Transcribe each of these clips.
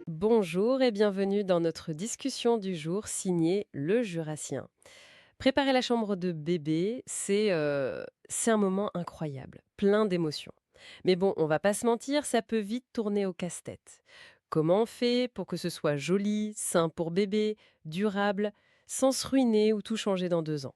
Bonjour et bienvenue dans notre discussion du jour signée Le Jurassien. Préparer la chambre de bébé, c'est un moment incroyable, plein d'émotions. Mais bon, on va pas se mentir, ça peut vite tourner au casse-tête. Comment on fait pour que ce soit joli, sain pour bébé, durable, sans se ruiner ou tout changer dans 2 ans?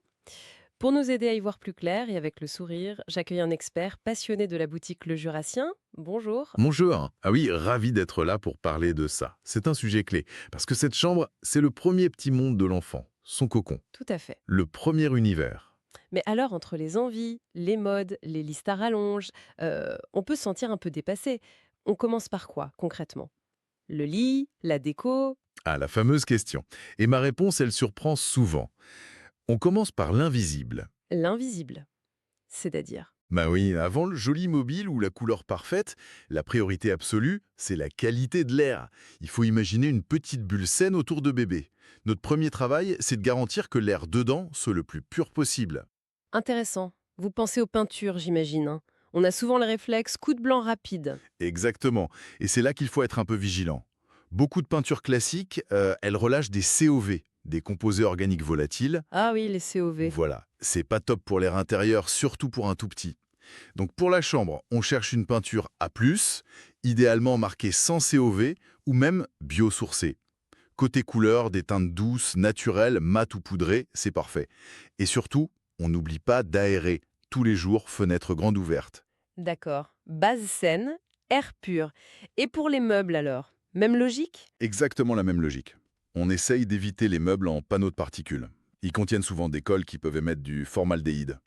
Pour nous aider à y voir plus clair et avec le sourire, j'accueille un expert passionné de la boutique Le Jurassien. Bonjour. Bonjour. Ah oui, ravi d'être là pour parler de ça. C'est un sujet clé, parce que cette chambre, c'est le premier petit monde de l'enfant, son cocon, Tout à fait. le premier univers. Mais alors, entre les envies, les modes, les listes à rallonge, on peut se sentir un peu dépassé. On commence par quoi, concrètement? Le lit, la déco, Ah, la fameuse question. Et ma réponse, elle surprend souvent. On commence par l'invisible. l'invisible, c'est-à-dire? Bah oui, avant le joli mobile ou la couleur parfaite, la priorité absolue, c'est la qualité de l'air. Il faut imaginer une petite bulle saine autour de bébé. Notre premier travail, c'est de garantir que l'air dedans soit le plus pur possible. Intéressant. Vous pensez aux peintures, j'imagine, hein. On a souvent le réflexe coup de blanc rapide. Exactement. Et c'est là qu'il faut être un peu vigilant. Beaucoup de peintures classiques, elles relâchent des COV, des composés organiques volatiles. Ah oui, les COV. Voilà, c'est pas top pour l'air intérieur, surtout pour un tout petit. Donc pour la chambre, on cherche une peinture A+, idéalement marquée sans COV ou même biosourcée. Côté couleur, des teintes douces, naturelles, mat ou poudrées, c'est parfait. Et surtout, on n'oublie pas d'aérer. Tous les jours, fenêtre grande ouverte. D'accord. Base saine, air pur. Et pour les meubles alors? Même logique? Exactement la même logique. On essaye d'éviter les meubles en panneaux de particules. Ils contiennent souvent des colles qui peuvent émettre du formaldéhyde.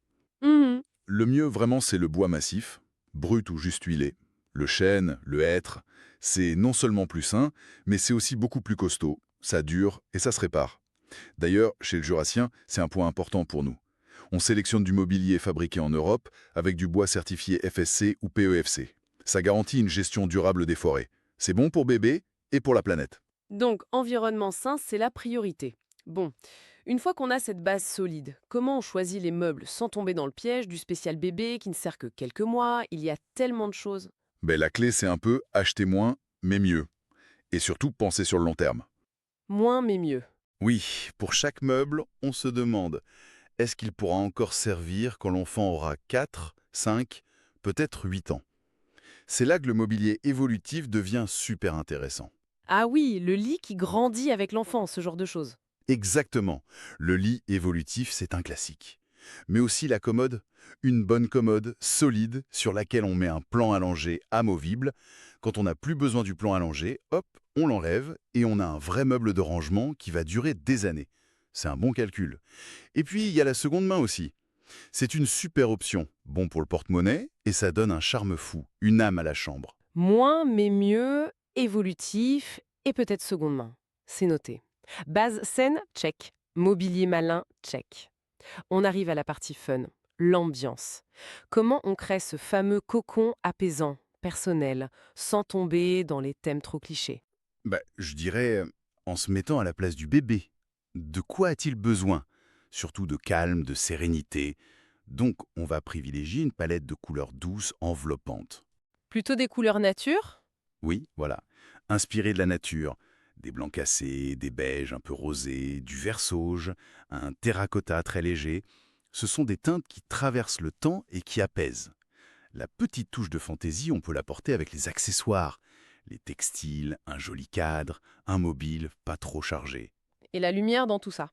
Mhm. Le mieux vraiment c'est le bois massif, brut ou juste huilé. Le chêne, le hêtre, c'est non seulement plus sain, mais c'est aussi beaucoup plus costaud, ça dure et ça se répare. D'ailleurs, chez le Jurassien, c'est un point important pour nous. On sélectionne du mobilier fabriqué en Europe avec du bois certifié FSC ou PEFC. Ça garantit une gestion durable des forêts. C'est bon pour bébé et pour la planète. Donc, environnement sain, c'est la priorité. Bon, une fois qu'on a cette base solide, comment on choisit les meubles sans tomber dans le piège du spécial bébé qui ne sert que quelques mois? Il y a tellement de choses. Ben, la clé, c'est un peu acheter moins, mais mieux. Et surtout, penser sur le long terme. Moins mais mieux. Oui, pour chaque meuble, on se demande, est-ce qu'il pourra encore servir quand l'enfant aura 4, 5, peut-être 8 ans? C'est là que le mobilier évolutif devient super intéressant. Ah oui, le lit qui grandit avec l'enfant, ce genre de choses. Exactement. Le lit évolutif, c'est un classique. Mais aussi la commode, une bonne commode, solide, sur laquelle on met un plan allongé amovible. Quand on n'a plus besoin du plan allongé, hop, on l'enlève et on a un vrai meuble de rangement qui va durer des années. C'est un bon calcul. Et puis, il y a la seconde main aussi. C'est une super option, bon pour le porte-monnaie, et ça donne un charme fou, une âme à la chambre. Moins mais mieux, évolutif et peut-être seconde main. C'est noté. Base saine, check. Mobilier malin, check. On arrive à la partie fun, l'ambiance. Comment on crée ce fameux cocon apaisant, personnel, sans tomber dans les thèmes trop clichés? Je dirais en se mettant à la place du bébé. De quoi a-t-il besoin? Surtout de calme, de sérénité. Donc, on va privilégier une palette de couleurs douces, enveloppantes. Plutôt des couleurs nature? Oui, voilà. Inspiré de la nature. Des blancs cassés, des beiges un peu rosés, du vert sauge, un terracotta très léger. Ce sont des teintes qui traversent le temps et qui apaisent. La petite touche de fantaisie, on peut l'apporter avec les accessoires. Les textiles, un joli cadre, un mobile pas trop chargé. Et la lumière dans tout ça?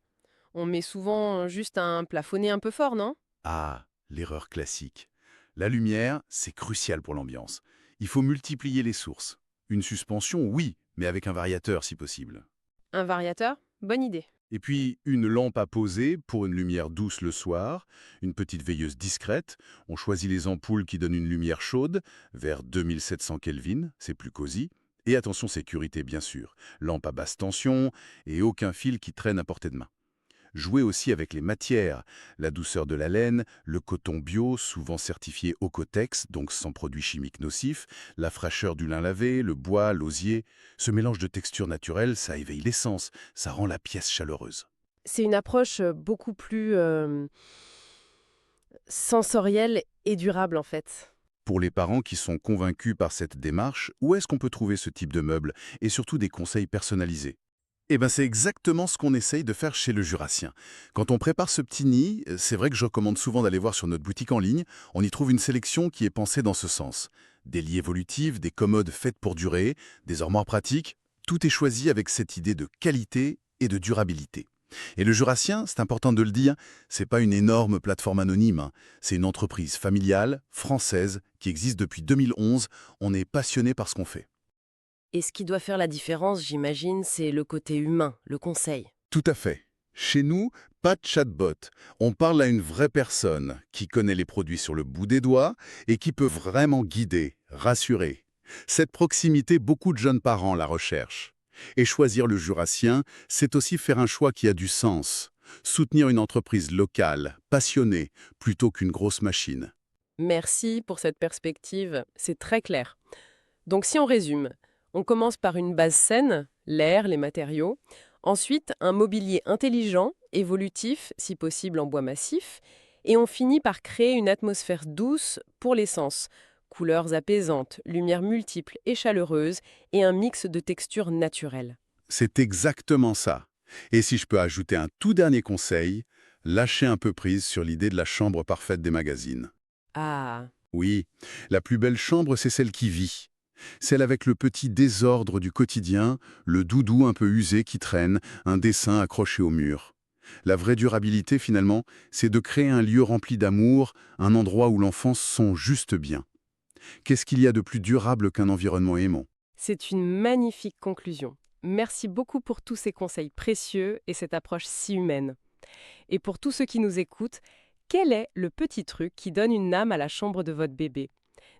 On met souvent juste un plafonné un peu fort, non? Ah, l'erreur classique. La lumière, c'est crucial pour l'ambiance. Il faut multiplier les sources. Une suspension, oui, mais avec un variateur si possible. Un variateur? Bonne idée. Et puis, une lampe à poser pour une lumière douce le soir, une petite veilleuse discrète. On choisit les ampoules qui donnent une lumière chaude, vers 2700 Kelvin, c'est plus cosy. Et attention sécurité, bien sûr. Lampe à basse tension et aucun fil qui traîne à portée de main. Jouer aussi avec les matières, la douceur de la laine, le coton bio, souvent certifié Ocotex, donc sans produits chimiques nocifs, la fraîcheur du lin lavé, le bois, l'osier. Ce mélange de textures naturelles, ça éveille l'essence, ça rend la pièce chaleureuse. C'est une approche beaucoup plus sensorielle et durable en fait. Pour les parents qui sont convaincus par cette démarche, où est-ce qu'on peut trouver ce type de meuble et surtout des conseils personnalisés? Eh ben, c'est exactement ce qu'on essaye de faire chez le Jurassien. Quand on prépare ce petit nid, c'est vrai que je recommande souvent d'aller voir sur notre boutique en ligne. On y trouve une sélection qui est pensée dans ce sens. Des lits évolutifs, des commodes faites pour durer, des armoires pratiques. Tout est choisi avec cette idée de qualité et de durabilité. Et le Jurassien, c'est important de le dire, c'est pas une énorme plateforme anonyme, hein. C'est une entreprise familiale, française, qui existe depuis 2011. On est passionné par ce qu'on fait. Et ce qui doit faire la différence, j'imagine, c'est le côté humain, le conseil. Tout à fait. Chez nous, pas de chatbot. On parle à une vraie personne qui connaît les produits sur le bout des doigts et qui peut vraiment guider, rassurer. Cette proximité, beaucoup de jeunes parents la recherchent. Et choisir le Jurassien, c'est aussi faire un choix qui a du sens. Soutenir une entreprise locale, passionnée, plutôt qu'une grosse machine. Merci pour cette perspective, c'est très clair. Donc si on résume, on commence par une base saine, l'air, les matériaux. Ensuite, un mobilier intelligent, évolutif, si possible en bois massif. Et on finit par créer une atmosphère douce pour les sens. Couleurs apaisantes, lumières multiples et chaleureuses, et un mix de textures naturelles. C'est exactement ça. Et si je peux ajouter un tout dernier conseil, lâchez un peu prise sur l'idée de la chambre parfaite des magazines. Ah, Oui, la plus belle chambre, c'est celle qui vit. Celle avec le petit désordre du quotidien, le doudou un peu usé qui traîne, un dessin accroché au mur. La vraie durabilité, finalement, c'est de créer un lieu rempli d'amour, un endroit où l'enfant se sent juste bien. Qu'est-ce qu'il y a de plus durable qu'un environnement aimant? c'est une magnifique conclusion. Merci beaucoup pour tous ces conseils précieux et cette approche si humaine. Et pour tous ceux qui nous écoutent, quel est le petit truc qui donne une âme à la chambre de votre bébé?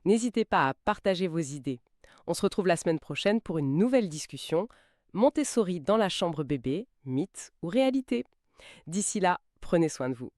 N'hésitez pas à partager vos idées. On se retrouve la semaine prochaine pour une nouvelle discussion. Montessori dans la chambre bébé, mythe ou réalité? D'ici là, prenez soin de vous.